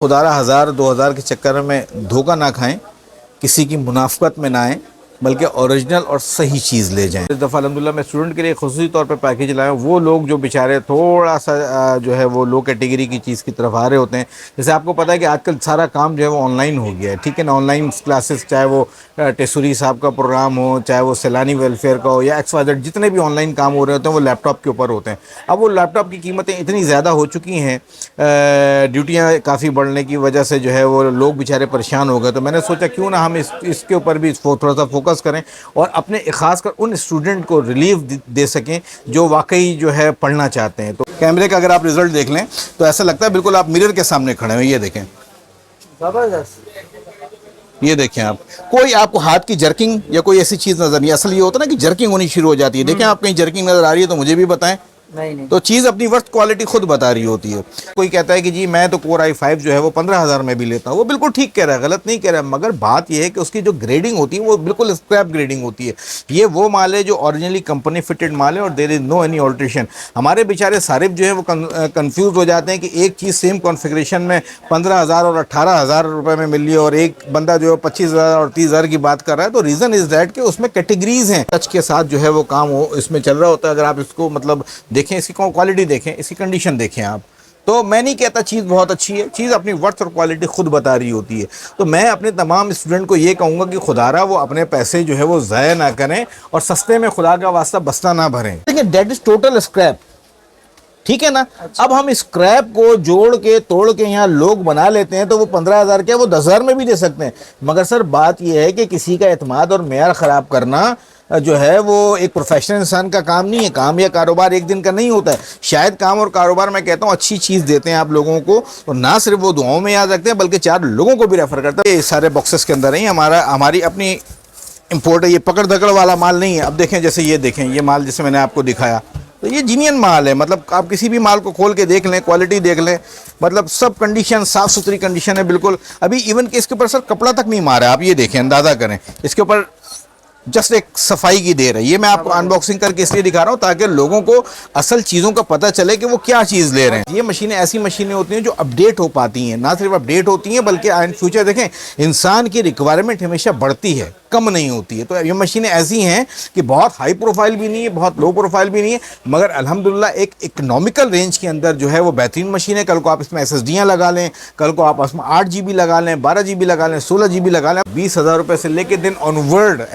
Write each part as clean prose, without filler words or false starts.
खुदारा 1000-2000 के चक्कर में धोखा ना खाएं, किसी की मुनाफ़त में ना आएँ, बल्कि ओरिजिनल और सही चीज़ ले जाएं। इस दफ़ा अल्हम्दुलिल्लाह मैं स्टूडेंट के लिए ख़ुसूसी तौर पे पैकेज लाया हूँ। वो लोग जो बेचारे थोड़ा सा जो है वो लो कैटेगरी की चीज़ की तरफ आ रहे होते हैं। जैसे आपको पता है कि आजकल सारा काम जो है वो ऑनलाइन हो गया है, ठीक है ना। ऑनलाइन क्लासेस, चाहे वो टेसूरी साहब का प्रोग्राम हो, चाहे वो सैलानी वेलफेयर का हो, या XYZ, जितने भी ऑनलाइन काम हो रहे होते हैं वो लैपटॉप के ऊपर होते हैं। अब वो लैपटॉप की कीमतें इतनी ज़्यादा हो चुकी हैं, ड्यूटियाँ काफ़ी बढ़ने की वजह से जो है वो लोग बेचारे परेशान हो गए। तो मैंने सोचा क्यों ना हम इसके ऊपर भी थोड़ा सा फोकस करें और अपने ख़ास कर उन स्टूडेंट को रिलीफ दे सकें जो वाकई जो है पढ़ना चाहते हैं। तो कैमरे का अगर आप रिज़ल्ट देख लें तो ऐसा लगता है बिल्कुल आप मिरर के सामने खड़े हैं। ये देखें, ये देखें आप, कोई आपको हाथ की जर्किंग या कोई ऐसी चीज़ नज़र नहीं। असल ये होता है ना कि जर्किंग होनी शुरू हो जाती है। देखें आप कहीं जर्किंग नज़र आ रही है तो मुझे भी बताएं। नहीं। तो चीज़ अपनी वर्स्ट क्वालिटी खुद बता रही होती है। कोई कहता है कि जी मैं तो Core i5 जो है वो 15,000 में भी लेता हूँ, वो बिल्कुल ठीक कह रहा है, गलत नहीं कह रहा है, मगर बात यह है कि उसकी जो ग्रेडिंग होती है वो बिल्कुल स्क्रैप ग्रेडिंग होती है। ये वो माल है जो ओरिजिनली कंपनी फिटेड माल है और there is no any alteration. हमारे बेचारे सारिफ जो है वो कन्फ्यूज़ हो जाते हैं कि एक चीज़ सेम कॉन्फ़िगरेशन में 15,000 और 18,000 रुपये में मिल रही है और एक बंदा जो है 25,000 और 30,000 की बात कर रहा है। तो रीज़न इज़ दैट कि उसमें कैटेगरीज़ हैं, टच के साथ जो है वो काम हो इसमें चल रहा होता है। अगर आप इसको मतलब देखें, इसकी क्वालिटी देखें, इसकी कंडीशन देखें आप, तो मैं नहीं कहता चीज़ बहुत अच्छी है, चीज़ अपनी वर्थ और क्वालिटी खुद बता रही होती है। तो मैं अपने तमाम स्टूडेंट को ये कहूँगा कि खुदारा वो अपने पैसे जो है वो ज़ाया ना करें और सस्ते में खुदा का वास्ता बस्ता ना भरें। देखिए दैट इज़ टोटल स्क्रैप, ठीक है ना। अच्छा। अब हम स्क्रैप को जोड़ के तोड़ के यहाँ लोग बना लेते हैं तो वो 15,000 क्या वो 10,000 में भी दे सकते हैं। मगर सर बात यह है कि किसी का एतमाद और मेयार ख़राब करना जो है वो एक प्रोफेशनल इंसान का काम नहीं है। काम या कारोबार एक दिन का नहीं होता है। शायद काम और कारोबार मैं कहता हूँ अच्छी चीज़ देते हैं आप लोगों को, और ना सिर्फ वो दुआओं में याद रखते हैं बल्कि 4 लोगों को भी रेफ़र करता है। ये सारे बॉक्सेस के अंदर ही हमारी अपनी इम्पोर्ट है, ये पकड़ दकड़ वाला माल नहीं है। अब देखें, जैसे ये देखें, ये माल जैसे मैंने आपको दिखाया, तो ये जीनियन माल है। मतलब आप किसी भी माल को खोल के देख लें, क्वालिटी देख लें, मतलब सब कंडीशन साफ़ सुथरी कंडीशन है बिल्कुल। अभी इवन कि इसके ऊपर सर कपड़ा तक नहीं मारा है, आप ये देखें, अंदाज़ा करें, इसके ऊपर जस्ट एक सफाई की देर है। ये मैं आपको अनबॉक्सिंग करके इसलिए दिखा रहा हूँ ताकि लोगों को असल चीज़ों का पता चले कि वो क्या चीज़ ले रहे हैं। ये मशीनें ऐसी मशीनें होती हैं जो अपडेट हो पाती हैं, ना सिर्फ अपडेट होती हैं बल्कि इन फ्यूचर देखें इंसान की रिक्वायरमेंट हमेशा बढ़ती है, कम नहीं होती है। तो ये मशीनें ऐसी हैं कि बहुत हाई प्रोफाइल भी नहीं है, बहुत लो प्रोफाइल भी नहीं है, मगर अल्हम्दुलिल्लाह एक इकोनॉमिकल रेंज के अंदर जो है वो बेहतरीन मशीन है। कल को आप इसमें SSDयाँ लगा लें, कल को आप इसमें 8 GB लगा लें, 12 GB लगा लें, 16 GB लगा लें, 20,000 रुपये से लेके दिन onward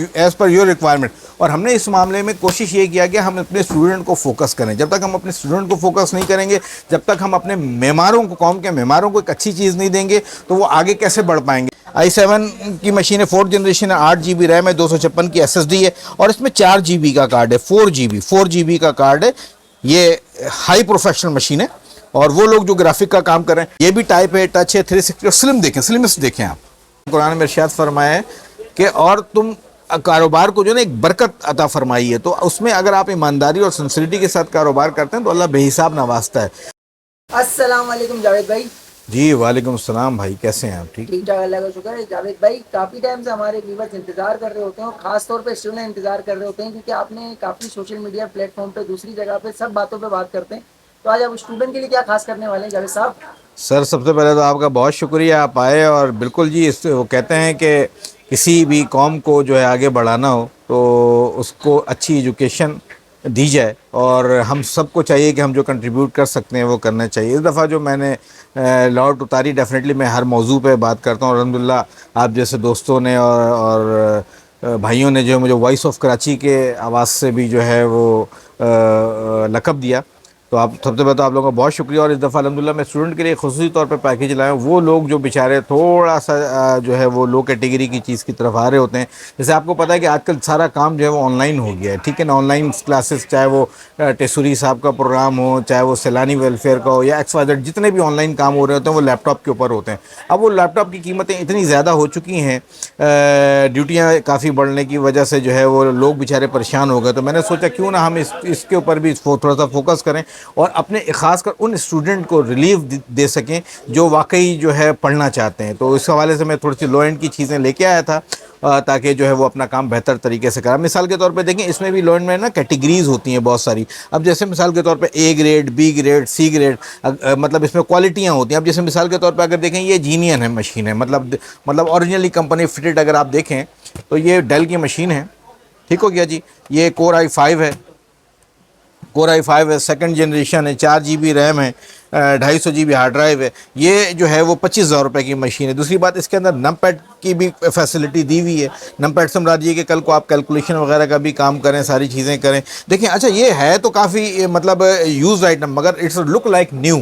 as per your requirement. और हमने इस मामले में कोशिश ये किया कि हम अपने स्टूडेंट को फोकस करें। जब तक हम अपने स्टूडेंट को फोकस नहीं करेंगे, जब तक हम अपने मेहमारों को, कौम के मेहमारों को एक अच्छी चीज़ नहीं देंगे तो वो आगे कैसे बढ़ पाएंगे। i7 की मशीन है, 4th जनरेशन है, 8 GB रैम है, 256 की SSD है और इसमें 4 GB का कार्ड है, 4 GB का कार्ड है। ये हाई प्रोफेशनल मशीन है और वो लोग जो ग्राफिक का काम कर रहे हैं, ये भी टाइप है, टच है, 360 और स्लिम देखें, स्लिमेस्ट देखें आप। कुरान में इरशाद फरमाया है कि और तुम कारोबार को जो ना एक बरकत अता फरमाई है, तो उसमें अगर आप ईमानदारी और सिंसिरिटी के साथ कारोबार करते हैं तो अल्लाह बेहिसाब नवाजता है। अस्सलाम वालेकुम जावेद भाई। जी वालेकुम सलाम भाई, कैसे हैं आप? ठीक ठाक, अल्लाह का शुक्र है। जावेद भाई काफ़ी टाइम से हमारे व्यूअर्स इंतज़ार कर रहे होते हैं और ख़ास तौर पे स्टूडेंट इंतज़ार कर रहे होते हैं क्योंकि आपने काफ़ी सोशल मीडिया प्लेटफॉर्म पे दूसरी जगह पे सब बातों पे बात करते हैं। तो आज आप स्टूडेंट के लिए क्या खास करने वाले हैं जावेद साहब? सर सबसे पहले तो आपका बहुत शुक्रिया, आप आए। और बिल्कुल जी, इस वो कहते हैं कि किसी भी कौम को जो है आगे बढ़ाना हो तो उसको अच्छी एजुकेशन दी जाए और हम सबको चाहिए कि हम जो कंट्रीब्यूट कर सकते हैं वो करना चाहिए। इस दफ़ा जो मैंने लॉट उतारी, डेफिनेटली मैं हर मौजू पे बात करता हूँ और अल्हम्दुलिल्लाह आप जैसे दोस्तों ने और भाइयों ने जो मुझे वॉइस ऑफ कराची के आवाज़ से भी जो है वो लक़ब दिया, तो आप सबसे पहले तो आप लोगों का बहुत शुक्रिया। और इस दफ़ा अल्हम्दुलिल्लाह मैं स्टूडेंट के लिए ख़ुसूसी तौर पे पैकेज लाया हूँ। वो लोग जो बेचारे थोड़ा सा जो है वो लो कैटेगरी की चीज़ की तरफ आ रहे होते हैं। जैसे आपको पता है कि आजकल सारा काम जो है वो ऑनलाइन हो गया है, ठीक है ना। ऑनलाइन क्लासेस, चाहे वो टेसूरी साहब का प्रोग्राम हो, चाहे वो सैलानी वेलफेयर का हो, या XYZ, जितने भी ऑनलाइन काम हो रहे होते हैं वो लैपटॉप के ऊपर होते हैं। अब वो लैपटॉप की कीमतें इतनी ज़्यादा हो चुकी हैं, ड्यूटियाँ काफ़ी बढ़ने की वजह से जो है वो लोग बेचारे परेशान हो गए। तो मैंने सोचा क्यों ना हम इसके ऊपर भी थोड़ा सा फोकस करें और अपने ख़ासकर उन स्टूडेंट को रिलीफ दे सकें जो वाकई जो है पढ़ना चाहते हैं। तो इस हवाले से मैं थोड़ी सी लो एंड की चीज़ें लेके आया था ताकि जो है वो अपना काम बेहतर तरीके से करा। मिसाल के तौर पे देखें, इसमें भी लो एंड में ना कैटेगरीज होती हैं बहुत सारी। अब जैसे मिसाल के तौर पे A grade, B grade, C grade, मतलब इसमें क्वालिटियाँ होती हैं। अब जैसे मिसाल के तौर पे अगर देखें, ये जीनियन है मशीन है, मतलब ओरिजिनली कंपनी फिटेड अगर आप देखें तो ये डेल की मशीन है। ठीक हो गया जी। ये कोर i5 है, कोर i5 है, सेकंड जनरेशन है, 4 GB रैम है, 250 GB हार्ड ड्राइव है। ये जो है वो 25,000 रुपये की मशीन है। दूसरी बात, इसके अंदर नमपैड की भी फैसिलिटी दी हुई है। नमपैड से मुराद ये कि कल को आप कैलकुलेशन वगैरह का भी काम करें, सारी चीज़ें करें। देखिए, अच्छा ये है तो काफ़ी मतलब यूज आइटम, मगर इट्स लुक लाइक न्यू,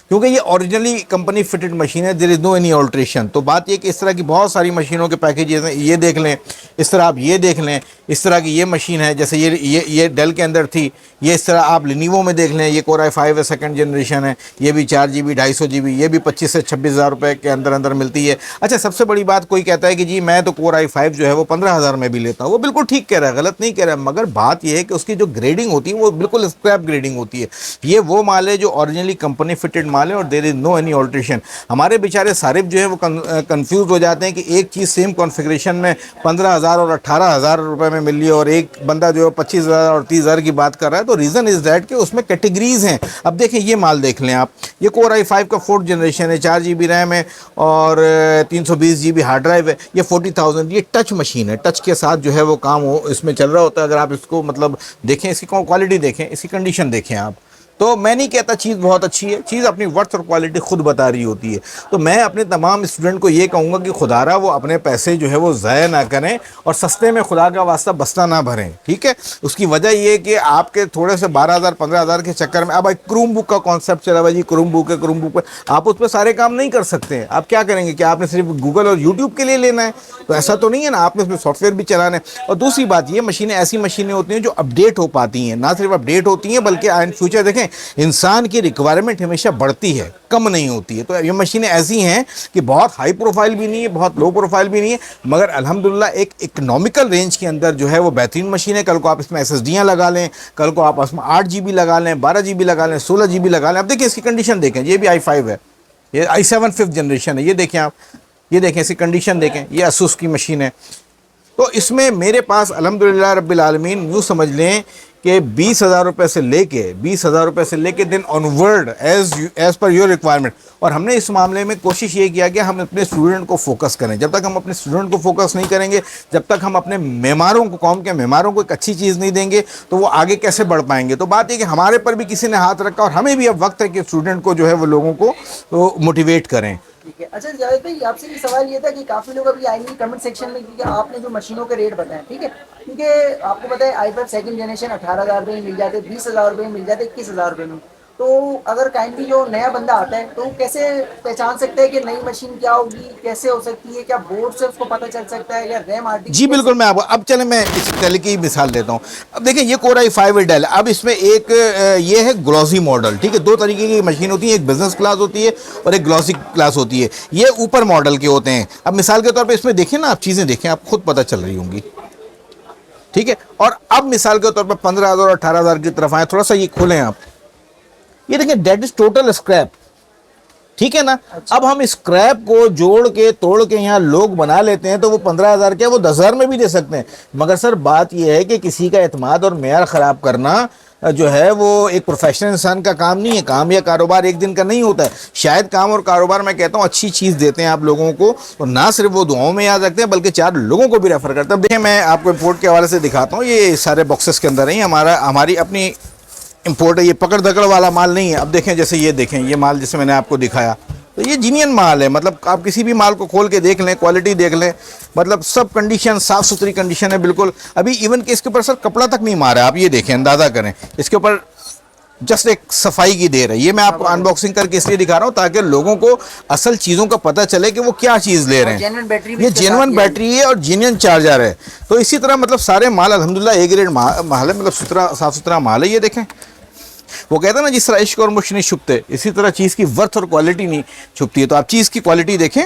क्योंकि ये ओरिजिनली कंपनी फिटेड मशीन है। There is no any alteration. तो बात ये कि इस तरह की बहुत सारी मशीनों के पैकेजेस हैं। ये देख लें, इस तरह आप ये देख लें, इस तरह की ये मशीन है, जैसे ये डेल के अंदर थी। ये इस तरह आप लिनीवो में देख लें, ये कोर i5 है, सेकंड जनरेशन है। ये भी 4 GB 250 GB, ये भी 25 से 26,000 रुपये के अंदर मिलती है। अच्छा, सबसे बड़ी बात, कोई कहता है कि जी मैं तो कोर i5 जो है वो 15,000 में भी लेता हूँ। वो बिल्कुल ठीक कह रहा है, गलत नहीं कह रहा है, मगर बात यह है कि उसकी जो ग्रेडिंग होती है वो बिल्कुल स्क्रैप ग्रेडिंग होती है। ये वो माल है जो ओरिजिनली कंपनी फिटेड माल है और there is no any alteration. हमारे बेचारे सारिफ जो है वो कन्फ्यूज़ हो जाते हैं कि एक चीज़ सेम कॉन्फ़िगरेशन में 15,000 और 18,000 रुपये में मिल रही है और एक बंदा जो है 25,000 और 30,000 की बात कर रहा है। तो रीज़न इज़ दैट कि उसमें कैटेगरीज हैं। अब देखें, ये माल देख लें आप, ये कोर i5 का 4th जनरेशन है, 4 GB रैम है और 320 GB हार्ड ड्राइव है। ये 40,000, ये टच मशीन है। टच के साथ जो है वो काम हो इसमें चल रहा होता है। अगर आप इसको मतलब देखें, इसकी क्वालिटी देखें, इसकी कंडीशन देखें आप, तो मैं नहीं कहता चीज़ बहुत अच्छी है, चीज़ अपनी वर्थ और क्वालिटी खुद बता रही होती है। तो मैं अपने तमाम स्टूडेंट को ये कहूँगा कि खुदारा वो अपने पैसे जो है वो ज़ाया ना करें और सस्ते में खुदा का वास्ता बस्ता ना भरें। ठीक है, उसकी वजह ये कि आपके थोड़े से 12,000 15,000 के चक्कर में, अब क्रूम बुक का कॉन्सेप्ट चला हुआ जी, क्रूम बुक है, क्रूम बुक पर आप उस पर सारे काम नहीं कर सकते हैं। आप क्या करेंगे कि आपने सिर्फ गूगल और यूट्यूब के लिए लेना है? तो ऐसा तो नहीं है ना, आपने उसमें सॉफ्टवेयर भी चलाना है। और दूसरी बात, ये मशीनें ऐसी मशीनें होती हैं जो अपडेट हो पाती हैं, ना सिर्फ अपडेट होती हैं बल्कि इन फ्यूचर देखें इंसान की रिक्वायरमेंट हमेशा बढ़ती है, कम नहीं होती है। तो ये मशीनें ऐसी हैं कि बहुत हाई प्रोफाइल भी नहीं है, बहुत लो प्रोफाइल भी नहीं है, मगर अल्हम्दुलिल्लाह एक इकोनॉमिकल रेंज के अंदर जो है वो बेहतरीन मशीन है। कल को आप इसमें SSDयाँ लगा लें, कल को आप इसमें 8 GB लगा लें, 12 GB लगा लें, 16 GB लगा लें। अब देखिए इसकी कंडीशन देखें, ये भी i5 है, ये i7 5th जनरेशन है। ये देखें आप, ये देखें इसकी कंडीशन देखें, ये असूस की मशीन है। तो इसमें मेरे पास अल्हम्दुलिल्लाह रब्बिल आलमीन यूँ समझ लें कि 20,000 रुपये से लेके दिन onward as per your requirement. और हमने इस मामले में कोशिश ये किया कि हम अपने स्टूडेंट को फोकस करें। जब तक हम अपने स्टूडेंट को फोकस नहीं करेंगे, जब तक हम अपने मेहमारों को, कौम के मेहमारों को एक अच्छी चीज़ नहीं देंगे, तो वो आगे कैसे बढ़ पाएंगे। तो बात ये कि हमारे पर भी किसी ने हाथ रखा और हमें भी अब वक्त है कि स्टूडेंट को जो है वो लोगों को मोटिवेट करें। ठीक है। अच्छा जावेद भाई, आपसे भी सवाल ये था कि काफ़ी लोग अभी आएंगे कमेंट सेक्शन में, क्योंकि आपने जो मशीनों के रेट बताए, ठीक है, क्योंकि आपको पता है i5 सेकंड जनरेशन 18,000 रुपये में मिल जाते, 20,000 रुपये में मिल जाते, 21,000 रुपये में। तो अगर काइंडली जो नया बंदा आता है तो कैसे पहचान सकते हैं कि नई मशीन क्या होगी, कैसे हो सकती है, क्या बोर्ड से उसको पता चल सकता है या रैम RD? जी बिल्कुल, मैं आपको अब चले मैं इस डेल की मिसाल देता हूँ। अब देखिए, ये कोर i5 डेल, अब इसमें एक ये है ग्लॉसी मॉडल। ठीक है, दो तरीके की मशीन होती है, एक बिजनेस क्लास होती है और एक ग्लॉसी क्लास होती है। ये ऊपर मॉडल के होते हैं। अब मिसाल के तौर पे इसमें देखें ना, आप चीज़ें देखें, आप खुद पता चल रही होंगी। ठीक है, और अब मिसाल के तौर पर 15,000 और 18,000 की तरफ आए, थोड़ा सा ये खोलें आप, ये देखें, डेट इज टोटल स्क्रैप। ठीक है ना। अच्छा। अब हम स्क्रैप को जोड़ के तोड़ के यहाँ लोग बना लेते हैं, तो वो 15,000 क्या वो 10,000 में भी दे सकते हैं। मगर सर बात यह है कि किसी का एतमाद और मेयार ख़राब करना जो है वो एक प्रोफेशनल इंसान का काम नहीं है। काम या कारोबार एक दिन का नहीं होता है। शायद काम और कारोबार मैं कहता हूँ अच्छी चीज़ देते हैं आप लोगों को, तो ना सिर्फ वो दुआओं में याद रखते हैं बल्कि 4 लोगों को भी रेफर करते हैं। देखिए, मैं आपको इम्पोर्ट के हवाले से दिखाता हूँ, ये सारे बॉक्सेस के अंदर ही हमारी अपनी इम्पोर्ट है। ये पकड़ दकड़ वाला माल नहीं है। अब देखें, जैसे ये देखें, ये माल जैसे मैंने आपको दिखाया, तो ये जीनियन माल है। मतलब आप किसी भी माल को खोल के देख लें, क्वालिटी देख लें, मतलब सब कंडीशन साफ़ सुथरी कंडीशन है बिल्कुल। अभी इवन कि इसके ऊपर सर कपड़ा तक नहीं मारा है, आप ये देखें, अंदाज़ा करें, इसके ऊपर जस्ट एक सफाई की देर है। ये मैं आपको अनबॉक्सिंग करके इसलिए दिखा रहा हूँ ताकि लोगों को असल चीज़ों का पता चले कि वो क्या चीज़ ले रहे हैं। ये जेन्युइन बैटरी है और जेन्युइन चार्जर है। तो इसी तरह मतलब सारे माल अल्हम्दुलिल्लाह ए ग्रेड माल है, मतलब साफ़ सुथरा माल है। ये देखें, वो कहते हैं ना, जिस तरह इश्क और मुश्क नहीं छुपते, इसी तरह चीज़ की वर्थ और क्वालिटी नहीं छुपती है। तो आप चीज़ की क्वालिटी देखें,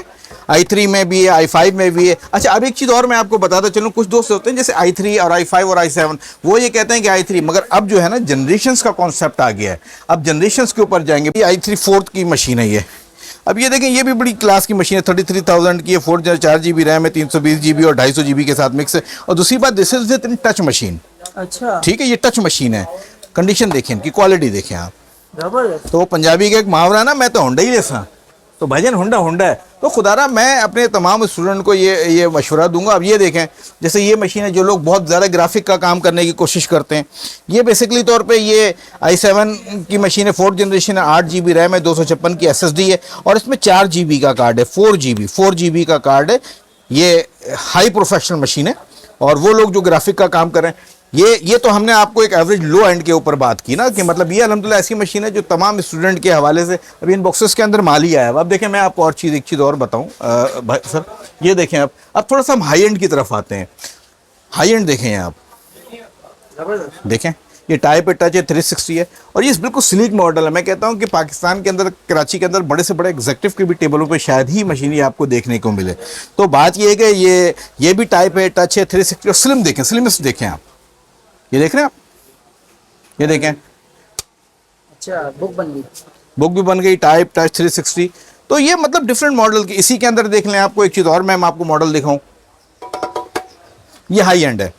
i3 में भी है, i5 में भी है। अच्छा, अब एक चीज़ और मैं आपको बताता चलूँ, कुछ दोस्त होते हैं जैसे i3 और i5 और i7, वो ये कहते हैं कि i3, मगर अब जो है ना जनरेशन्स का कॉन्सेप्ट आ गया है। अब जनरेशन्स के ऊपर जाएंगे। ये i3 फोर्थ की मशीन है ये। अब ये देखें, ये भी बड़ी क्लास की मशीन है, 33,000 की है, 4GB रैम है, 320GB और 250GB के साथ मिक्स है। और दूसरी बात, this is with in touch machine. अच्छा, ठीक है, ये टच मशीन है। कंडीशन देखें, इनकी क्वालिटी देखें आप। जबरदस्त। तो पंजाबी का एक मुहावरा है ना, मैं तो होंडा ही जैसा, तो भाईजान होंडा होंडा है। तो खुदारा मैं अपने तमाम स्टूडेंट को ये मशवरा दूंगा। अब ये देखें, जैसे ये मशीन है, जो लोग बहुत ज़्यादा ग्राफिक का काम करने की कोशिश करते हैं, ये बेसिकली तौर पे ये i7 की मशीन है, 4th जनरेशन है, 8GB रैम है, 256 की SSD है और इसमें 4GB का कार्ड है, 4GB का कार्ड है। ये हाई प्रोफेशनल मशीन है। और वो लोग जो ग्राफिक का काम कर रहे हैं, ये तो हमने आपको एक एवरेज लो एंड के ऊपर बात की ना, कि मतलब ये अल्हम्दुलिल्लाह ऐसी मशीन है जो तमाम स्टूडेंट के हवाले से अभी इन बॉक्सेस के अंदर माल ही आया है। अब देखें, मैं आपको और एक चीज़ और बताऊं भाई सर, ये देखें। अब थोड़ा सा हम हाई एंड की तरफ आते हैं। हाई एंड देखें आप, जबरदस्त। देखें, ये टाइप ए टच है, 360 है और ये बिल्कुल स्लीक मॉडल है। मैं कहता हूँ कि पाकिस्तान के अंदर, कराची के अंदर बड़े से बड़े एग्जेक्टिव के भी टेबलों पे शायद ही मशीन ये आपको देखने को मिले। तो बात ये है कि ये भी टाइप ए टच है, 360 और स्लिम देखें, स्लिमेस्ट देखें आप। ये देख रहे हैं आप, ये देखें, अच्छा, बुक बन गई। बुक भी बन गई, टाइप टच 360। तो ये मतलब डिफरेंट मॉडल की। इसी के अंदर देख लें, आपको एक चीज़ और मैं आपको मॉडल दिखाऊं, ये हाई एंड है,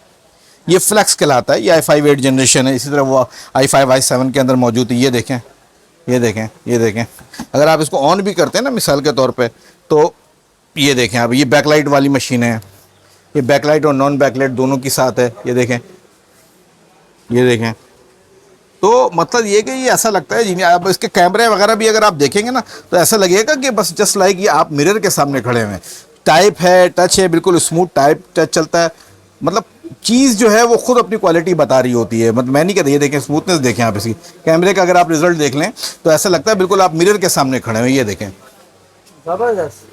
ये फ्लेक्स कहलाता है, ये i5 8 जनरेशन है। इसी तरह वो i5 i7 के अंदर मौजूद है। ये देखें, ये देखें, ये देखें। अगर आप इसको ऑन भी करते हैं ना मिसाल के तौर पे, तो ये देखें आप, ये बैकलाइट वाली मशीन है। ये बैकलाइट और नॉन बैकलाइट दोनों के साथ है। ये देखें, ये देखें। तो मतलब ये कि ये ऐसा लगता है जी, आप इसके कैमरे वगैरह भी अगर आप देखेंगे ना, तो ऐसा लगेगा कि बस जस्ट लाइक ये आप मिरर के सामने खड़े हुए हैं। टाइप है, टच है, बिल्कुल स्मूथ टाइप टच चलता है। मतलब चीज़ जो है वो खुद अपनी क्वालिटी बता रही होती है। मतलब मैं नहीं कहता, ये देखें स्मूथनेस देखें आप इसकी, कैमरे का अगर आप रिजल्ट देख लें तो ऐसा लगता है बिल्कुल आप मिरर के सामने खड़े हैं। ये देखें, जबरदस्त।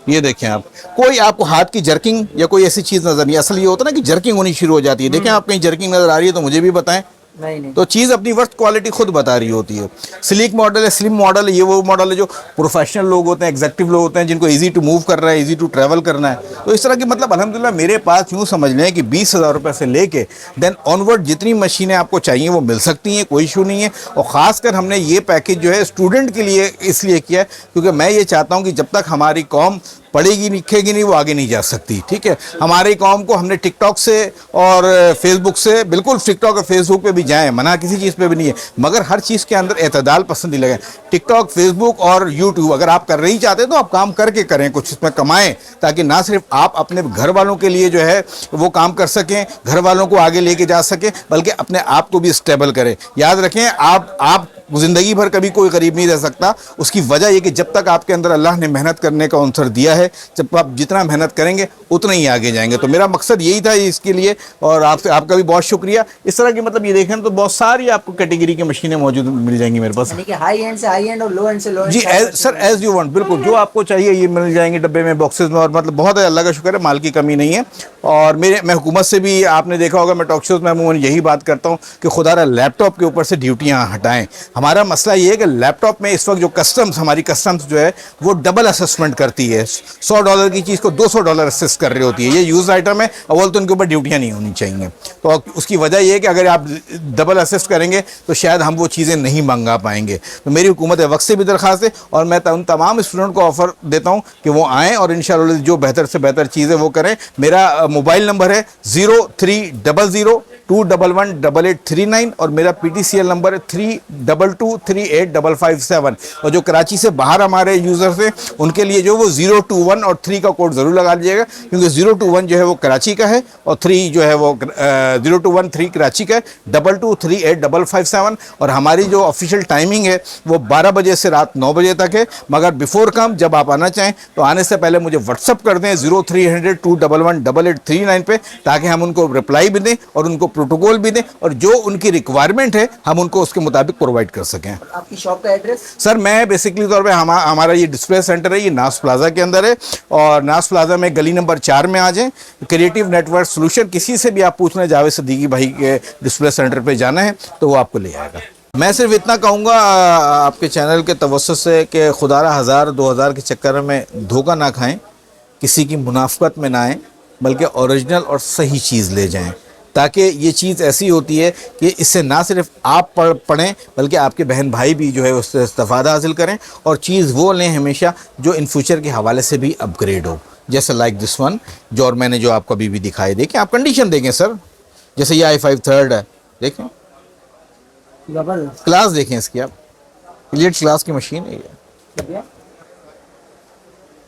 ये देखें आप, कोई आपको हाथ की जर्किंग या कोई ऐसी चीज़ नज़र नहीं। असल ये होता है ना कि जर्किंग होनी शुरू हो जाती है। देखें आप, कहीं जर्किंग नज़र आ रही है तो मुझे भी बताएं। नहीं। तो चीज़ अपनी वर्थ क्वालिटी खुद बता रही होती है। स्लीक मॉडल है, स्लिम मॉडल है। ये वो मॉडल है जो प्रोफेशनल लोग होते हैं, एग्जेक्टिव लोग होते हैं, जिनको इजी टू मूव करना है, इजी टू ट्रैवल करना है। तो इस तरह की मतलब अल्हम्दुलिल्लाह मेरे पास यूँ समझ लें कि 20,000 रुपये से लेके देन ऑनवर्ड जितनी मशीनें आपको चाहिए वो मिल सकती हैं, कोई इशू नहीं है। और ख़ासकर हमने ये पैकेज जो है स्टूडेंट के लिए इसलिए किया है क्योंकि मैं ये चाहता हूँ कि जब तक हमारी कौम पढ़ेगी लिखेगी नहीं, वो आगे नहीं जा सकती। ठीक है, हमारी कौम को हमने टिकटॉक से और फेसबुक से, बिल्कुल टिकटॉक और फेसबुक पे भी जाएं, मना किसी चीज़ पे भी नहीं है, मगर हर चीज़ के अंदर एतदाल पसंद ही लगे। टिकटॉक, फेसबुक और यूट्यूब अगर आप कर रही चाहते हैं तो आप काम करके करें, कुछ इसमें कमाएं, ताकि ना सिर्फ आप अपने घर वालों के लिए जो है वो काम कर सकें, घर वालों को आगे लेके जा सकें, बल्कि अपने आप को भी स्टेबल करें। याद रखें, आप ज़िंदगी भर कभी कोई गरीब नहीं रह सकता। उसकी वजह यह कि जब तक आपके अंदर अल्लाह ने मेहनत करने का अवसर दिया है, जब आप जितना मेहनत करेंगे उतना ही आगे जाएंगे। तो मेरा मकसद यही था इसके लिए, और आपसे आपका भी बहुत शुक्रिया। इस तरह की मतलब ये देखें तो बहुत सारी आपको कैटेगरी की मशीनें मौजूद मिल जाएंगी मेरे पास। यानी कि हाई एंड से हाई एंड और लो एंड से लो एंड। जी सर, एज यू वांट, बिल्कुल जो आपको चाहिए ये मिल जाएंगे डब्बे में, बॉक्सेस में। और मतलब बहुत अल्लाह का शुक्र है, माल की कमी नहीं है। और मैं हुकूमत से भी, आपने देखा होगा मैं टॉक शोज़ में अमूमन यही बात करता हूँ कि खुदारा लैपटॉप के ऊपर से ड्यूटियाँ हटाएं। हमारा मसला ये है कि लैपटॉप में इस वक्त जो कस्टम्स, हमारी कस्टम्स जो है वो डबल असेसमेंट करती है। $100 की चीज़ को $200 असेस कर रही होती है। ये यूज आइटम है, अव्वल तो उनके ऊपर ड्यूटियाँ नहीं होनी चाहिए। तो उसकी वजह यह है कि अगर आप डबल असेस करेंगे तो शायद हम वो चीज़ें नहीं मंगा पाएंगे। तो मेरी हुकूमत वक्त से भी दरख्वास्त है, और मैं उन तमाम स्टूडेंट को ऑफ़र देता हूँ कि वो आएँ और इंशाअल्लाह जो बेहतर से बेहतर चीज़ें वो करें। मेरा मोबाइल नंबर है 0300211839 और मेरा PTCL नंबर है 32238557। और जो कराची से बाहर हमारे यूज़र्स हैं उनके लिए जो वो 021 और 3 का कोड ज़रूर लगा लीजिएगा, क्योंकि 021 जो है वो कराची का है और 3 जो है वो 0213 कराची का है, 22385557। और हमारी जो ऑफिशियल टाइमिंग है वो 12 बजे से रात 9 बजे तक है। मगर बिफोर कम, जब आप आना चाहें तो आने से पहले मुझे व्हाट्सअप कर दें 0300211889 पे, ताकि हम उनको रिप्लाई भी दें और उनको प्रोटोकॉल भी दें, और जो उनकी रिक्वायरमेंट है हम उनको उसके मुताबिक प्रोवाइड कर सकें। आपकी शॉप का एड्रेस? सर मैं बेसिकली तौर पे हमारा ये डिस्प्ले सेंटर है, ये नास प्लाजा के अंदर है, और नास प्लाजा में गली नंबर 4 में आ जाएं। क्रिएटिव नेटवर्क सोल्यूशन, किसी से भी आप पूछना जावेद सिद्दीकी भाई के डिस्प्ले सेंटर पे जाना है तो वो आपको ले आएगा। मैं सिर्फ इतना कहूँगा आपके चैनल के तवज्जुह से कि खुदारा 1000-2000 के चक्कर में धोखा ना खाएं, किसी की मुनाफकत में ना आएँ, बल्कि ओरिजिनल और सही चीज़ ले जाएं, ताकि ये चीज़ ऐसी होती है कि इससे ना सिर्फ आप पढ़ें बल्कि आपके बहन भाई भी जो है उससे इस्तेफादा हासिल करें और चीज़ वो लें हमेशा जो इन फ्यूचर के हवाले से भी अपग्रेड हो, जैसे लाइक दिस वन जो और मैंने जो आपको अभी भी दिखाई। देखें आप कंडीशन देखें सर, जैसे ये i5 थर्ड है, देखें जबरदस्त। क्लास देखें इसकी, आप इलीट क्लास की मशीन है ये। ठीक है।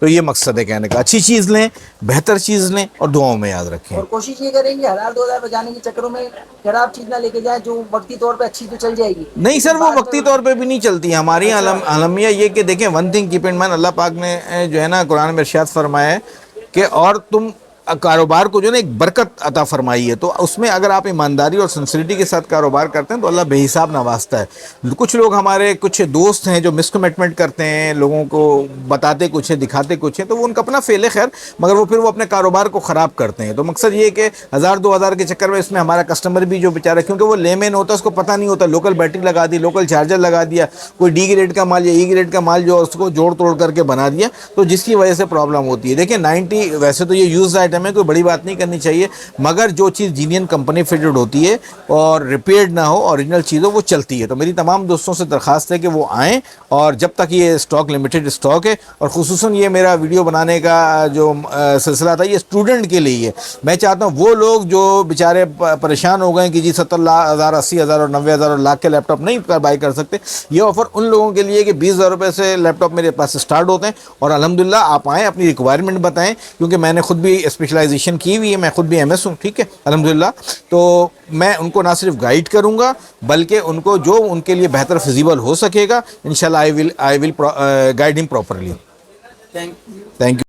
तो ये मकसद है कहने का, अच्छी चीज़ लें, बेहतर चीज़ लें और दुआओं में याद रखें। और कोशिश ये करेंगे 1000-2000 बचाने के चक्करों में खराब चीज ना लेके जाए, जो वक्ती तौर पे अच्छी तो चल जाएगी। नहीं सर, वो बाद वक्ती में- तौर पे भी नहीं चलती है हमारी। अलमिया ये कि देखें, one thing keep in mind, Allah पाक ने जो है ना कुरान में इरशाद फरमाया है कि और तुम कारोबार को जो ना एक बरकत अता फरमाई है, तो उसमें अगर आप ईमानदारी और सिंसिरिटी के साथ कारोबार करते हैं तो अल्लाह बेहिसाब नवाजता है। कुछ लोग हमारे कुछ दोस्त हैं जो मिसकमिटमेंट करते हैं, लोगों को बताते कुछ है दिखाते कुछ है, तो वो उनका अपना फेल है खैर, मगर वो फिर वो अपने कारोबार को ख़राब करते हैं। तो मकसद ये है कि 1000-2000 के चक्कर में इसमें हमारा कस्टमर भी जो बेचारा, क्योंकि वो लेमेन होता है, उसको पता नहीं होता, लोकल बैटरी लगा दी, लोकल चार्जर लगा दिया, कोई डी ग्रेड का माल या ई ग्रेड का माल जो उसको जोड़ तोड़ करके बना दिया, तो जिसकी वजह से प्रॉब्लम होती है। देखिए 90 वैसे तो ये यूज़ आइटम है, कोई बड़ी बात नहीं करनी चाहिए, मगर जो चीज़ जीनियन कंपनी फिटेड होती है और रिपेयर्ड ना हो, ओरिजिनल चीज़ हो, वो चलती है। तो मेरी तमाम दोस्तों से दरख्वास्त है कि वो आएँ, और जब तक ये स्टॉक लिमिटेड स्टॉक है, और ख़ुसूसन ये मेरा वीडियो बनाने का जो सिलसिला था ये स्टूडेंट के लिए है। मैं चाहता हूँ वो लोग जो बेचारे परेशान हो गए कि जी 70,000, 80,000 और 90,000 और लाख के लैपटॉप नहीं बाई कर सकते, ये ऑफ़र उन लोगों के लिए कि 20,000 रुपये से लैपटॉप मेरे पास स्टार्ट होते हैं। और अल्हम्दुलिल्लाह आप आएँ, अपनी रिक्वायरमेंट बताएं, क्योंकि मैंने खुद भी स्पेशलाइजेशन की हुई है, मैं खुद भी MS हूँ, ठीक है अल्हम्दुलिल्लाह। तो मैं उनको ना सिर्फ गाइड करूँगा बल्कि उनको जो उनके लिए बेहतर फिजिबल हो सकेगा, इंशाल्लाह I will guide him properly. Thank you. Thank you.